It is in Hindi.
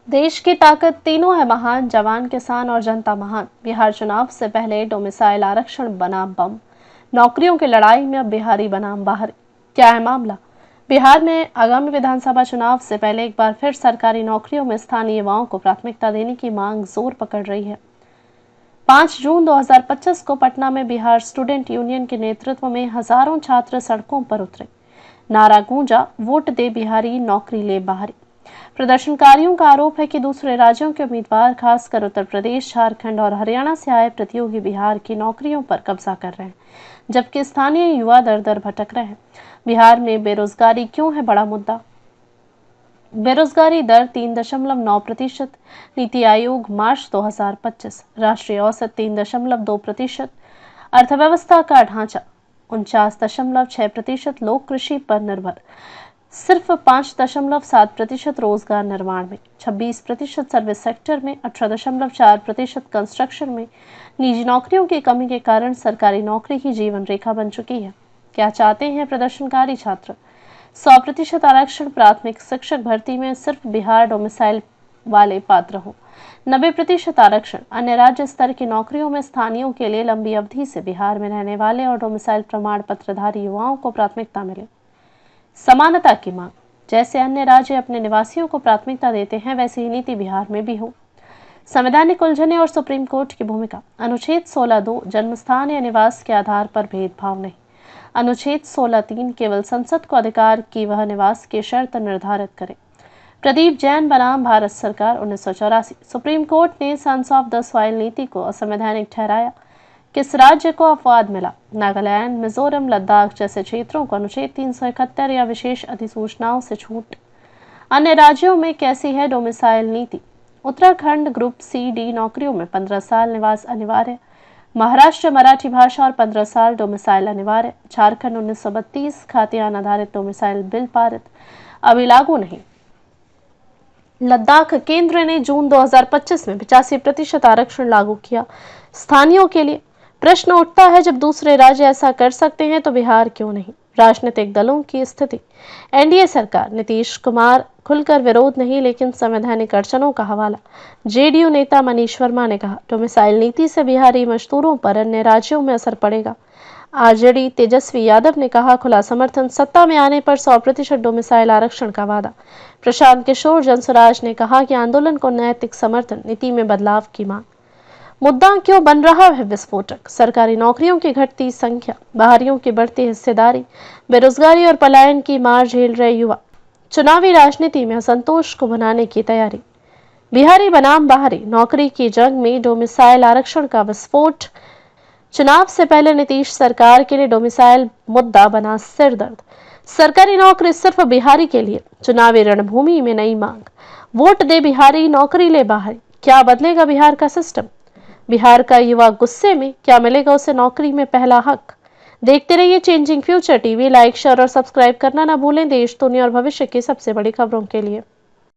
देश की ताकत तीनों है महान, जवान किसान और जनता महान। बिहार चुनाव से पहले डोमिसाइल आरक्षण बना बम, नौकरियों की लड़ाई में अब बिहारी बनाम बाहरी। क्या है मामला? बिहार में आगामी विधानसभा चुनाव से पहले एक बार फिर सरकारी नौकरियों में स्थानीय युवाओं को प्राथमिकता देने की मांग जोर पकड़ रही है। 5 जून 2025 को पटना में बिहार स्टूडेंट यूनियन के नेतृत्व में हजारों छात्र सड़कों पर उतरे। नारा गूंजा, वोट दे बिहारी, नौकरी ले बाहरी। प्रदर्शनकारियों का आरोप है कि दूसरे राज्यों के उम्मीदवार, खासकर उत्तर प्रदेश, झारखंड और हरियाणा से आए प्रतियोगी बिहार की नौकरियों पर कब्जा कर रहे हैं, जबकि स्थानीय युवा दर दर भटक रहे हैं। बिहार में बेरोजगारी क्यों है बड़ा मुद्दा? बेरोजगारी दर 3.9%, नीति आयोग मार्च 2025। राष्ट्रीय औसत 3.2%। अर्थव्यवस्था का ढांचा 49.6%। लोग कृषि पर निर्भर, सिर्फ 5.7% रोजगार निर्माण में, 26% सर्विस सेक्टर में, 18.4% कंस्ट्रक्शन में। निजी नौकरियों की कमी के कारण सरकारी नौकरी की जीवन रेखा बन चुकी है। क्या चाहते हैं प्रदर्शनकारी छात्र? 100% आरक्षण प्राथमिक शिक्षक भर्ती में सिर्फ बिहार डोमिसाइल वाले पात्र हों। 90% आरक्षण अन्य राज्य स्तर की नौकरियों में स्थानीयों के लिए लंबी अवधि से बिहार में रहने वाले और डोमिसाइल प्रमाण पत्रधारी युवाओं को प्राथमिकता मिले। समानता की मांग, जैसे अन्य राज्य अपने निवासियों को प्राथमिकता देते हैं, वैसी ही नीति बिहार में भी हो। संवैधानिक उलझने और सुप्रीम कोर्ट की भूमिका। अनुच्छेद 16(2) जन्मस्थान या निवास के आधार पर भेदभाव नहीं। अनुच्छेद 16(3) केवल संसद को अधिकार की वह निवास की शर्त निर्धारित करे। प्रदीप जैन बनाम भारत सरकार 1984। सुप्रीम कोर्ट ने सन्स ऑफ द सॉइल नीति को असंवैधानिक ठहराया। किस राज्य को अपवाद मिला? नागालैंड, मिजोरम, लद्दाख जैसे क्षेत्रों को अनुच्छेद 371 या विशेष अधिसूचनाओं से छूट। अन्य राज्यों में कैसी है डोमिसाइल नीति? उत्तराखंड ग्रुप सी डी नौकरियों में 15 साल निवास अनिवार्य। महाराष्ट्र मराठी भाषा और 15 साल डोमिसाइल अनिवार्य। झारखंड 1932 खाद्यान्न आधारित डोमिसाइल बिल पारित, अभी लागू नहीं। लद्दाख केंद्र ने जून 2025 में 85% आरक्षण लागू किया स्थानीयों के लिए। प्रश्न उठता है, जब दूसरे राज्य ऐसा कर सकते हैं तो बिहार क्यों नहीं? राजनीतिक दलों की स्थिति। एनडीए सरकार, नीतीश कुमार खुलकर विरोध नहीं, लेकिन संवैधानिक अड़चनों का हवाला। जेडीयू नेता मनीष वर्मा ने कहा, डोमिसाइल नीति से बिहारी मजदूरों पर अन्य राज्यों में असर पड़ेगा। आरजेडी तेजस्वी यादव ने कहा, खुला समर्थन, सत्ता में आने पर 100% डोमिसाइल आरक्षण का वादा। प्रशांत किशोर जनसुराज ने कहा कि आंदोलन को नैतिक समर्थन, नीति में बदलाव की मांग। मुद्दा क्यों बन रहा है विस्फोटक? सरकारी नौकरियों की घटती संख्या, बाहरियों की बढ़ती हिस्सेदारी, बेरोजगारी और पलायन की मार झेल रहे युवा, चुनावी राजनीति में असंतोष को बनाने की तैयारी। बिहारी बनाम बाहरी, नौकरी की जंग में डोमिसाइल आरक्षण का विस्फोट। चुनाव से पहले नीतीश सरकार के लिए डोमिसाइल मुद्दा बना सिरदर्द। सरकारी नौकरी सिर्फ बिहारी के लिए, चुनावी रणभूमि में नई मांग। वोट दे बिहारी, नौकरी ले बाहरी। क्या बदलेगा बिहार का सिस्टम? बिहार का युवा गुस्से में, क्या मिलेगा उसे नौकरी में पहला हक? देखते रहिए changing future TV. Like, share और सब्सक्राइब करना ना भूलें देश, दुनिया और भविष्य की सबसे बड़ी खबरों के लिए।